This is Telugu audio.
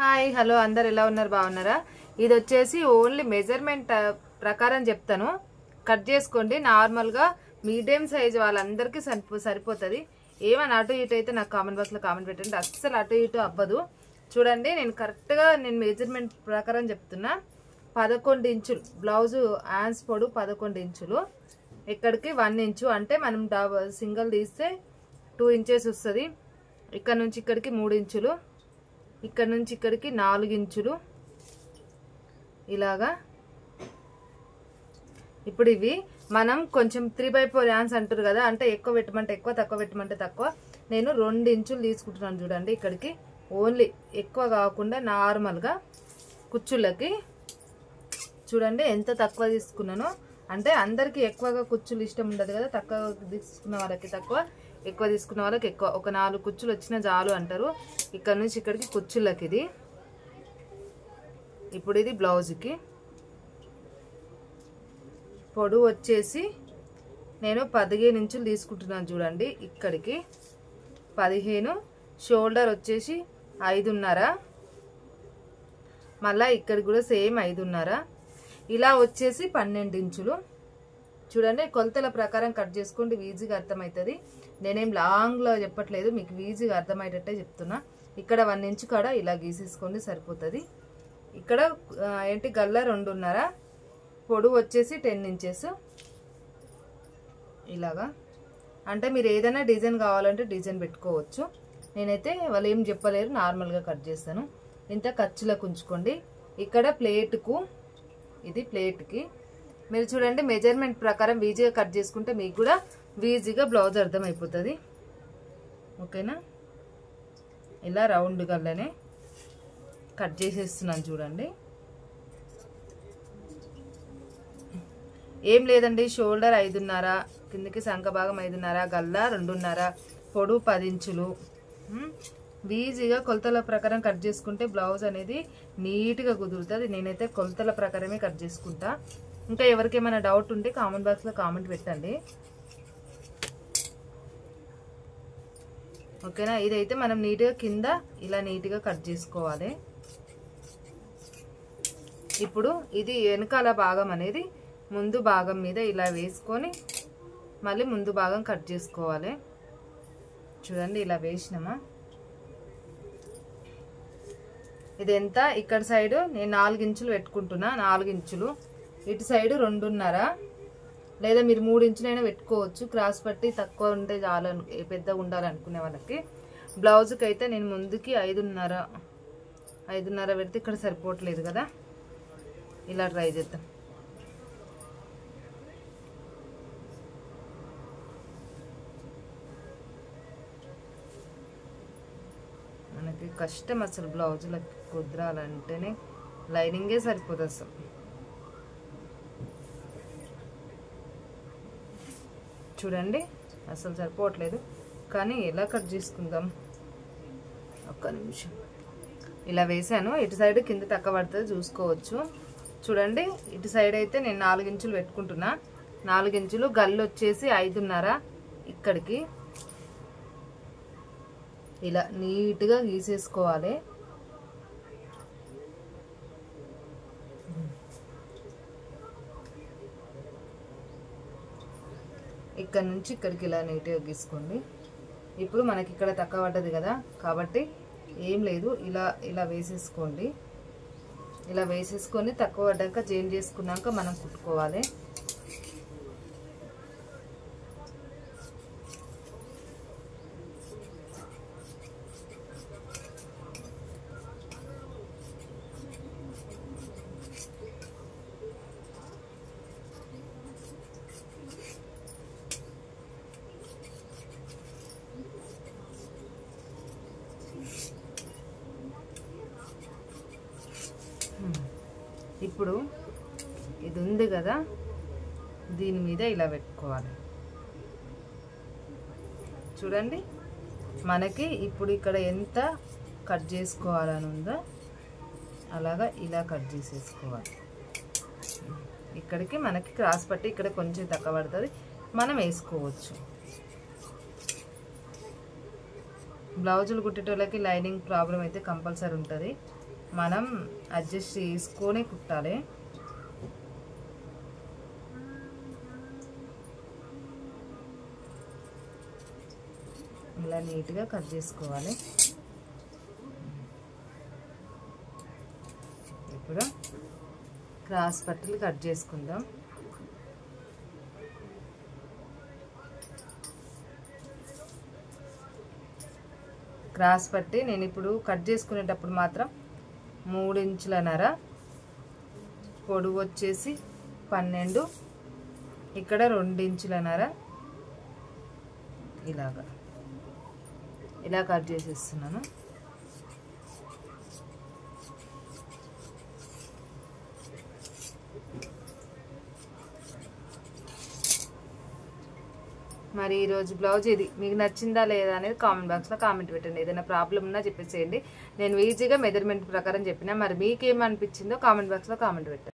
హాయ్ హలో అందరు ఎలా ఉన్నారు బాగున్నారా? ఇది వచ్చేసి ఓన్లీ మెజర్మెంట్ ప్రకారం చెప్తాను. కట్ చేసుకోండి. నార్మల్గా మీడియం సైజ్ వాళ్ళందరికీ సరిపోతుంది. ఏమైనా అటు ఇటు అయితే నాకు కామెంట్ బాక్స్లో కామెంట్ పెట్టండి. అస్సలు అటు ఇటు అవ్వదు. చూడండి, నేను కరెక్ట్గా మెజర్మెంట్ ప్రకారం చెప్తున్నా. 11 ఇంచులు బ్లౌజు హ్యాండ్స్ పొడు 11 ఇంచులు, ఇక్కడికి 1 ఇంచు. అంటే మనం సింగిల్ తీస్తే 2 ఇంచెస్ వస్తుంది. ఇక్కడ నుంచి ఇక్కడికి 3 ఇంచులు, ఇక్కడ నుంచి ఇక్కడికి 4 ఇంచులు ఇలాగా. ఇప్పుడు ఇవి మనం కొంచెం 3/4 హ్యాండ్స్ అంటారు కదా, అంటే ఎక్కువ పెట్టమంటే ఎక్కువ, తక్కువ పెట్టమంటే తక్కువ. నేను 2 ఇంచులు తీసుకుంటున్నాను. చూడండి, ఇక్కడికి ఓన్లీ ఎక్కువ కాకుండా నార్మల్గా కుచ్చుళ్ళకి చూడండి ఎంత తక్కువ తీసుకున్నానో. అంటే అందరికీ ఎక్కువగా కుచ్చులు ఇష్టం ఉండదు కదా, తక్కువ తీసుకున్న వాళ్ళకి తక్కువ, ఎక్కువ తీసుకున్న వాళ్ళకి ఎక్కువ. ఒక 4 కుచ్చులు వచ్చినా చాలు అంటారు. ఇక్కడ నుంచి ఇక్కడికి కుచ్చుళ్ళకి ఇది. ఇప్పుడు ఇది బ్లౌజ్కి పొడవు వచ్చేసి నేను 15 ఇంచులు తీసుకుంటున్నాను. చూడండి, ఇక్కడికి 15, షోల్డర్ వచ్చేసి 5.5, మళ్ళీ ఇక్కడికి కూడా సేమ్ 5.5, ఇలా వచ్చేసి 12 ఇంచులు. చూడండి, కొలతల ప్రకారం కట్ చేసుకోండి, ఈజీగా అర్థమవుతుంది. నేనేం లాంగ్లో చెప్పట్లేదు, మీకు ఈజీగా అర్థమయ్యేటట్టే చెప్తున్నా. ఇక్కడ 1 ఇంచు కాడ ఇలా గీసేసుకోండి, సరిపోతుంది. ఇక్కడ ఏంటి గల్ల 2.5, పొడవు వచ్చేసి 10 ఇంచెస్ ఇలాగా. అంటే మీరు ఏదైనా డిజైన్ కావాలంటే డిజైన్ పెట్టుకోవచ్చు. నేనైతే వాళ్ళు ఏం చెప్పలేరు, నార్మల్గా కట్ చేస్తాను. ఇంత ఖర్చులకు ఉంచుకోండి. ఇక్కడ ప్లేట్కు, ఇది ప్లేట్కి మీరు చూడండి మెజర్మెంట్ ప్రకారం ఈజీగా కట్ చేసుకుంటే మీకు కూడా ఈజీగా బ్లౌజ్ అర్థమైపోతుంది. ఓకేనా? ఇలా రౌండ్ గల్లనే కట్ చేసేస్తున్నాను. చూడండి, ఏం లేదండి. షోల్డర్ 5.5, కిందకి సంఖ భాగం 5.5, గల్ల 2.5, పొడవు 10 ఇంచులు. ఈజీగా కొలతల ప్రకారం కట్ చేసుకుంటే బ్లౌజ్ అనేది నీట్గా కుదురుతుంది. నేనైతే కొలతల ప్రకారమే కట్ చేసుకుంటా. ఇంకా ఎవరికేమైనా డౌట్ ఉంటే కామెంట్ బాక్స్లో కామెంట్ పెట్టండి. ఓకేనా? ఇదైతే మనం నీట్గా కింద ఇలా నీట్గా కట్ చేసుకోవాలి. ఇప్పుడు ఇది వెనకాల భాగం అనేది ముందు భాగం మీద ఇలా వేసుకొని మళ్ళీ ముందు భాగం కట్ చేసుకోవాలి. చూడండి, ఇలా వేసినామా. ఇది ఎంత? ఇక్కడ సైడు నేను 4 ఇంచులు పెట్టుకుంటున్నా. 4 ఇంచులు, ఇటు సైడు 2.5, లేదా మీరు 3 ఇంచులైనా పెట్టుకోవచ్చు. క్రాస్ పట్టి తక్కువ ఉంటే చాలా పెద్దగా ఉండాలనుకునే వాళ్ళకి. బ్లౌజ్కి అయితే నేను ముందుకి 5.5 పెడితే ఇక్కడ సరిపోవట్లేదు కదా, ఇలా ట్రై చేద్దాం. మనకి కష్టం అసలు బ్లౌజులకు కుదరాలంటేనే, లైనింగే సరిపోదు అసలు. చూడండి, అసలు సరిపోవట్లేదు. కానీ ఎలా కట్ చేసుకుందాం? ఒక్క నిమిషం. ఇలా వేసాను. ఇటు సైడ్ కింద తక్కువ పడుతుంది, చూసుకోవచ్చు. చూడండి, ఇటు సైడ్ అయితే నేను 4 ఇంచులు పెట్టుకుంటున్నా. 4 ఇంచులు, గల్లు వచ్చేసి 5.5. ఇక్కడికి ఇలా నీట్గా గీసేసుకోవాలి. ఇక్కడ నుంచి ఇక్కడికి ఇలా నీట్గా గీసుకోండి. ఇప్పుడు మనకి ఇక్కడ తక్కువ పడ్డది కదా, కాబట్టి ఏం లేదు, ఇలా వేసేసుకోండి. ఇలా వేసేసుకొని తక్కువ పడ్డాక చేంజ్ చేసుకున్నాక మనం కుట్టుకోవాలి. ఇప్పుడు ఇది ఉంది కదా, దీని మీద ఇలా పెట్టుకోవాలి. చూడండి, మనకి ఇప్పుడు ఇక్కడ ఎంత కట్ చేసుకోవాలని ఉందో అలాగా ఇలా కట్ చేసేసుకోవాలి. ఇక్కడికి మనకి క్రాస్ పట్టి ఇక్కడ కొంచెం తక్కువ పడుతుంది, మనం వేసుకోవచ్చు. బ్లౌజులు కుట్టేటోళ్ళకి లైనింగ్ ప్రాబ్లం అయితే కంపల్సరీ ఉంటుంది. మనం అడ్జస్ట్ చేసుకొని కుట్టాలి. ఇలా నీట్గా కట్ చేసుకోవాలి. ఇప్పుడు క్రాస్ పట్టీలు కట్ చేసుకుందాం. క్రాస్ పట్టి నేను ఇప్పుడు కట్ చేసుకునేటప్పుడు మాత్రం 3 ఇంచులన్నర, పొడవు వచ్చేసి 12, ఇక్కడ 2 ఇంచులన్నర ఇలా కట్ చేసేస్తున్నాను. మరి ఈరోజు బ్లౌజ్ ఇది మీకు నచ్చిందా లేదా అనేది కామెంట్ బాక్స్లో కామెంట్ పెట్టండి. ఏదైనా ప్రాబ్లం ఉన్నా చెప్పేసేయండి. నేను ఈజీగా మెజర్మెంట్ ప్రకారం చెప్పినా, మరి మీకేమనిపించిందో కామెంట్ బాక్స్లో కామెంట్ పెట్టండి.